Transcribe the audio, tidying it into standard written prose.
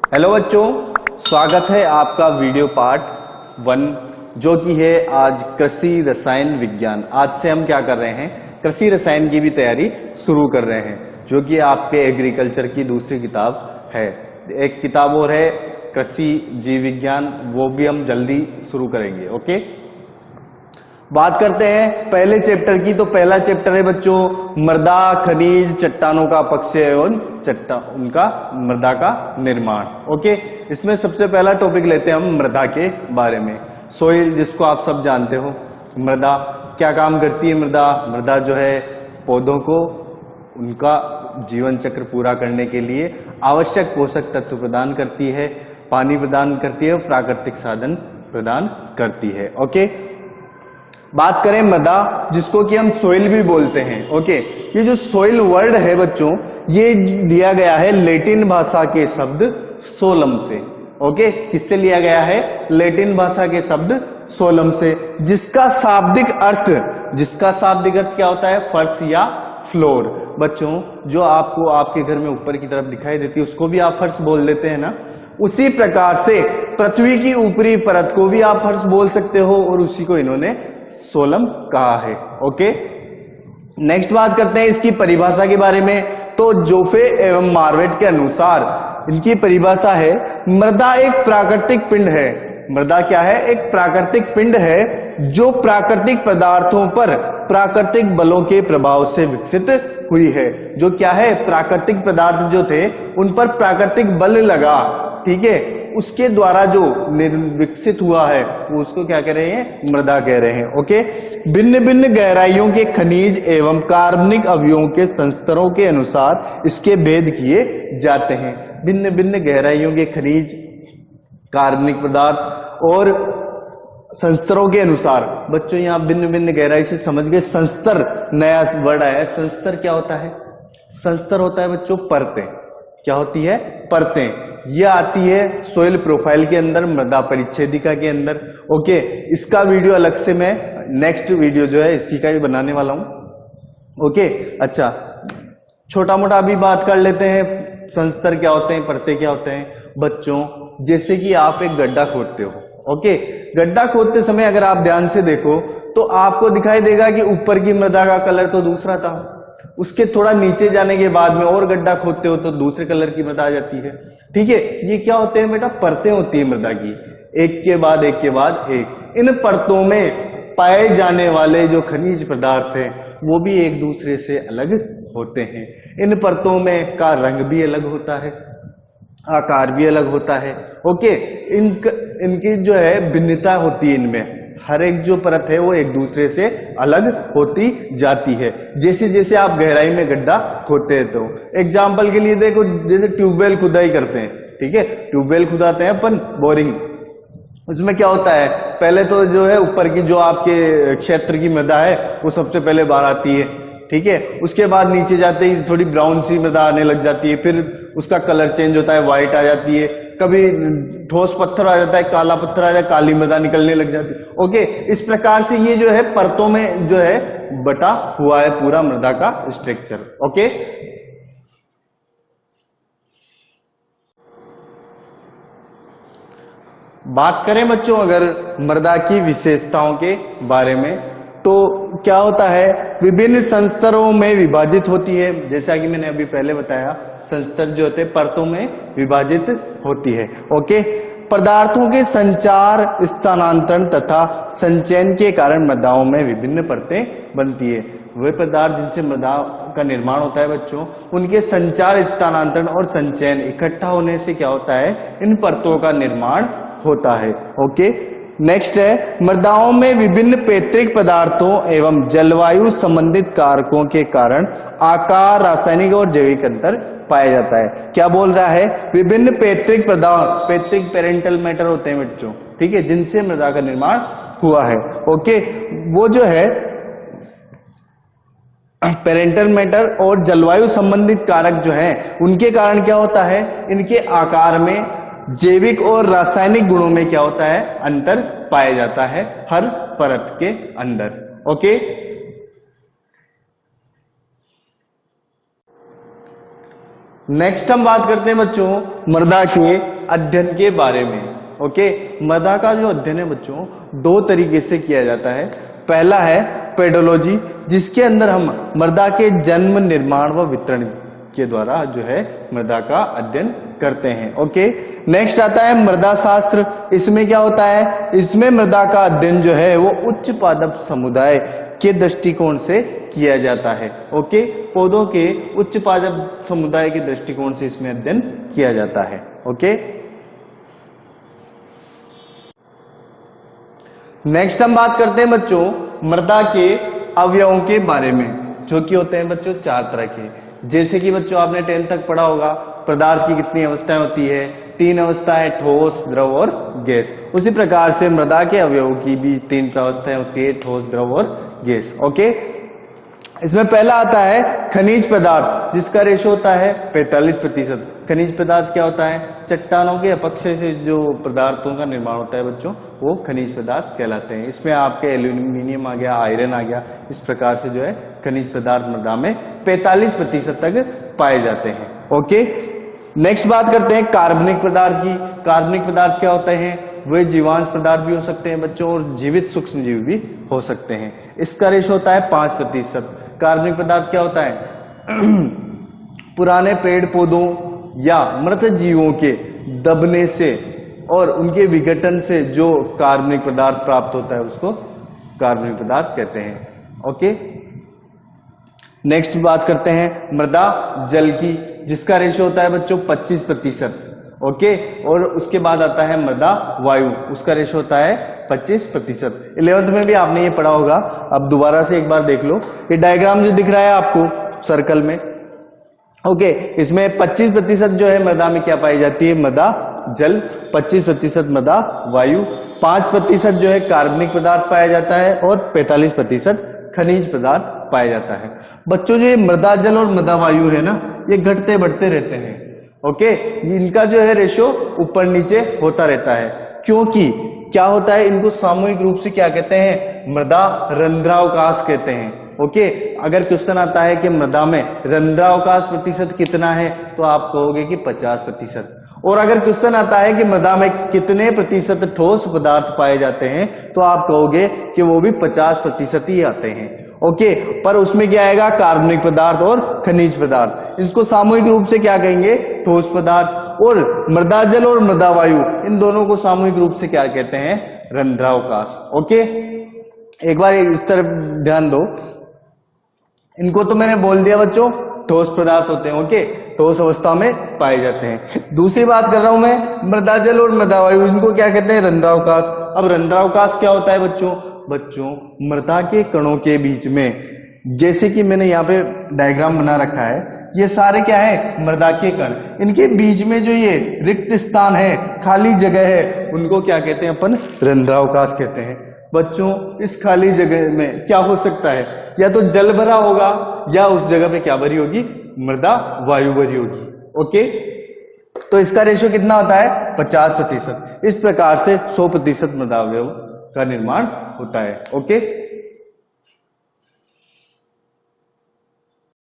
Hello बच्चों, स्वागत है आपका वीडियो पार्ट 1 जो कि है आज कृषि रसायन विज्ञान। आज से हम क्या कर रहे हैं, कृषि रसायन की भी तैयारी शुरू कर रहे हैं, जो कि आपके एग्रीकल्चर की दूसरी किताब है। एक किताब और है कृषि जीव विज्ञान, वो भी हम जल्दी शुरू करेंगे। ओके, बात करते हैं पहले चैप्टर की। तो पहला चैप्टर है बच्चों मृदा, खनिज, चट्टानों का अपक्षय एवं उनका मृदा का निर्माण। ओके, इसमें सबसे पहला टॉपिक लेते हैं हम मृदा के बारे में। सोइल, जिसको आप सब जानते हो। मृदा क्या काम करती है? मृदा जो है पौधों को उनका जीवन चक्र पूरा करने के लिए आवश्यक पोषक तत्व प्रदान करती है, पानी प्रदान करती है और प्राकृतिक साधन प्रदान करती है। ओके, बात करें मृदा, जिसको कि हम सोइल भी बोलते हैं। ओके, ये जो सोइल वर्ड है बच्चों, ये लिया गया है लैटिन भाषा के शब्द सोलम से। ओके, किससे लिया गया है? लैटिन भाषा के शब्द सोलम से, जिसका शाब्दिक अर्थ क्या होता है? फर्श या फ्लोर। बच्चों, जो आपको आपके घर में ऊपर की तरफ दिखाई देती है उसको भी आप फर्श बोल देते हैं ना, उसी प्रकार से पृथ्वी की ऊपरी परत को भी आप फर्श बोल सकते हो, और उसी को इन्होंने सोलम कहा है। ओके, नेक्स्ट बात करते हैं इसकी परिभाषा के बारे में। तो जोफे एवं मार्वेट के अनुसार इनकी परिभाषा है, मृदा एक प्राकृतिक पिंड है। मृदा क्या है? एक प्राकृतिक पिंड है जो प्राकृतिक पदार्थों पर प्राकृतिक बलों के प्रभाव से विकसित हुई है। जो क्या है? प्राकृतिक पदार्थ जो थे उन पर प्राकृतिक बल लगा, ठीक है, उसके द्वारा जो विकसित हुआ है वो उसको क्या कह रहे हैं? मृदा कह रहे हैं। ओके, भिन्न भिन्न गहराइयों के खनिज एवं कार्बनिक अवयवों के संस्तरों के अनुसार इसके भेद किए जाते हैं। भिन्न भिन्न गहराइयों के खनिज, कार्बनिक पदार्थ और संस्तरों के अनुसार। बच्चों, यहां भिन्न भिन्न गहराई से समझ गए। संस्तर नया वर्ड आया है। संस्तर क्या होता है? संस्तर होता है बच्चों परतें। क्या होती है? परतें। यह आती है सोइल प्रोफाइल के अंदर, मृदा परिच्छेदिका के अंदर। ओके, इसका वीडियो अलग से मैं नेक्स्ट वीडियो जो है इसी का ही बनाने वाला हूं। ओके, अच्छा, छोटा मोटा अभी बात कर लेते हैं। संस्तर क्या होते हैं, परतें क्या होते हैं? बच्चों, जैसे कि आप एक गड्ढा खोदते हो। ओके, गड्ढा खोदते समय अगर आप ध्यान से देखो तो आपको दिखाई देगा कि ऊपर की मृदा का कलर तो दूसरा था, उसके थोड़ा नीचे जाने के बाद में और गड्ढा खोदते हो तो दूसरे कलर की मृदा आ जाती है। ठीक है, ये क्या होते हैं बेटा? परतें होती है मृदा की, एक के बाद एक के बाद एक। इन परतों में पाए जाने वाले जो खनिज पदार्थ हैं वो भी एक दूसरे से अलग होते हैं। इन परतों में का रंग भी अलग होता है, आकार भी अलग होता है। ओके, इनकी जो है भिन्नता होती है इनमें। हर एक जो परत है वो एक दूसरे से अलग होती जाती है जैसे जैसे आप गहराई में गड्ढा खोदते हैं। तो एग्जाम्पल के लिए देखो, जैसे ट्यूबवेल खुदाई करते हैं, ठीक है, ट्यूबवेल खुदाते हैं अपन, बोरिंग। उसमें क्या होता है? पहले तो जो है ऊपर की जो आपके क्षेत्र की मृदा है वो सबसे पहले बाहर आती है, ठीक है। उसके बाद नीचे जाते ही थोड़ी ब्राउन सी मृदा आने लग जाती है, फिर उसका कलर चेंज होता है, व्हाइट आ जाती है, कभी ठोस पत्थर आ जाता है, काला पत्थर आ जाता है, काली मृदा निकलने लग जाती है। ओके, इस प्रकार से ये जो है परतों में जो है बटा हुआ है पूरा मृदा का स्ट्रक्चर। ओके, बात करें बच्चों अगर मृदा की विशेषताओं के बारे में, तो क्या होता है? विभिन्न संस्तरों में विभाजित होती है। जैसा कि मैंने अभी पहले बताया, संस्तर जो होते हैं परतों में विभाजित होती है। ओके, पदार्थों के संचार, स्थानांतरण तथा संचयन के कारण मृदाओं में विभिन्न परतें बनती है। वे पदार्थ जिनसे मृदा का निर्माण होता है बच्चों, उनके संचार, स्थानांतरण और संचयन इकट्ठा होने से क्या होता है? इन परतों का निर्माण होता है। ओके, नेक्स्ट है, मृदाओं में विभिन्न पैतृक पदार्थों एवं जलवायु संबंधित कारकों के कारण आकार, रासायनिक और जैविक अंतर पाया जाता है। क्या बोल रहा है? विभिन्न पैतृक पदार्थ, पैतृक पेरेंटल मैटर होते हैं बच्चों, ठीक है, जिनसे मृदा का निर्माण हुआ है। ओके, वो जो है पेरेंटल मैटर और जलवायु संबंधित कारक जो है उनके कारण क्या होता है? इनके आकार में, जैविक और रासायनिक गुणों में क्या होता है? अंतर पाया जाता है हर परत के अंदर। ओके, नेक्स्ट हम बात करते हैं बच्चों मृदा के अध्ययन के बारे में। ओके, मृदा का जो अध्ययन है बच्चों दो तरीके से किया जाता है। पहला है पेडोलॉजी, जिसके अंदर हम मृदा के जन्म, निर्माण व वितरण के द्वारा जो है मृदा का अध्ययन करते हैं। ओके, नेक्स्ट आता है मृदा शास्त्र। इसमें क्या होता है, इसमें मृदा का अध्ययन जो है वो उच्च पादप समुदाय के दृष्टिकोण से किया जाता है। ओके, पौधों के उच्च पादप समुदाय के दृष्टिकोण से इसमें अध्ययन किया जाता है। ओके, नेक्स्ट हम बात करते हैं बच्चों मृदा के अवयवों के बारे में, जो कि होते हैं बच्चों चार तरह के। जैसे कि बच्चों आपने 10th तक पढ़ा होगा पदार्थ की कितनी अवस्थाएं होती है, 3 अवस्थाएं, ठोस, द्रव और गैस। उसी प्रकार से मृदा के अवयवों की भी 3 अवस्थाएं होती है, ठोस, द्रव और गैस। ओके, इसमें पहला आता है खनिज पदार्थ, जिसका रेशो होता है 45%। खनिज पदार्थ क्या होता है, चट्टानों के अपक्ष से जो पदार्थों का निर्माण होता है बच्चों, वो खनिज पदार्थ कहलाते हैं। इसमें आपके एल्यूमिनियम आ गया, आयरन आ गया, इस प्रकार से जो है खनिज पदार्थ मृदा में 45% तक पाए जाते हैं। ओके, नेक्स्ट बात करते हैं कार्बनिक पदार्थ की। कार्बनिक पदार्थ क्या होते हैं, वे जीवांश पदार्थ भी हो सकते हैं बच्चों और जीवित सूक्ष्म जीव भी हो सकते हैं। इसका रेशो होता है 5%। कार्बनिक पदार्थ क्या होता है, पुराने पेड़ पौधों या मृत जीवों के दबने से और उनके विघटन से जो कार्बनिक पदार्थ प्राप्त होता है उसको कार्बनिक पदार्थ कहते हैं। ओके, नेक्स्ट बात करते हैं मृदा जल की, जिसका रेशो होता है बच्चों 25%। ओके, और उसके बाद आता है मृदा वायु, उसका रेशो होता है 25%। 11th में भी आपने ये पढ़ा होगा, अब दोबारा से एक बार देख लो। ये डायग्राम जो दिख रहा है आपको सर्कल में, ओके, इसमें 25% जो है मृदा में क्या पाई जाती है, मृदा जल, 25% मृदा वायु, 5% जो है कार्बनिक पदार्थ पाया जाता है और 45% खनिज पदार्थ पाया जाता है। बच्चों जो ये मृदा जल और मृदा वायु है ना, ये घटते बढ़ते रहते हैं। ओके, इनका जो है रेशो ऊपर नीचे होता रहता है, क्योंकि क्या होता है, इनको सामूहिक रूप से क्या कहते हैं, मृदा रंध्रावकाश कहते हैं। ओके, अगर क्वेश्चन आता है कि मृदा में रंध्रावकाश प्रतिशत कितना है, तो आप कहोगे कि 50%। और अगर क्वेश्चन आता है कि मृदा में कितने प्रतिशत ठोस पदार्थ पाए जाते हैं, तो आप कहोगे कि वो भी 50% ही आते हैं। ओके, पर उसमें क्या आएगा, कार्बनिक पदार्थ और खनिज पदार्थ। इसको सामूहिक रूप से क्या कहेंगे, ठोस पदार्थ। और मृदा जल और मृदा वायु, इन दोनों को सामूहिक रूप से क्या कहते हैं, रंध्रावकाश। ओके, एक बार इस तरफ ध्यान दो, इनको तो मैंने बोल दिया बच्चों ठोस पदार्थ होते हैं। ओके, ठोस अवस्था में पाए जाते हैं। दूसरी बात कर रहा हूं मैं मृदा जल और मृदा वायु, इनको क्या कहते हैं, रंध्रावकाश। अब रंध्रावकाश क्या होता है बच्चों मृदा के कणों के बीच में, जैसे कि मैंने यहाँ पे डायग्राम बना रखा है, ये सारे क्या है, मृदा के कण, इनके बीच में जो ये रिक्त स्थान है, खाली जगह है, उनको क्या कहते हैं, अपन रंध्रावकाश कहते हैं। बच्चों इस खाली जगह में क्या हो सकता है, या तो जल भरा होगा या उस जगह पे क्या भरी होगी, मृदा वायु भरी होगी। ओके, तो इसका रेशो कितना होता है, 50%। इस प्रकार से 100% मृदा अवयव का निर्माण होता है। ओके,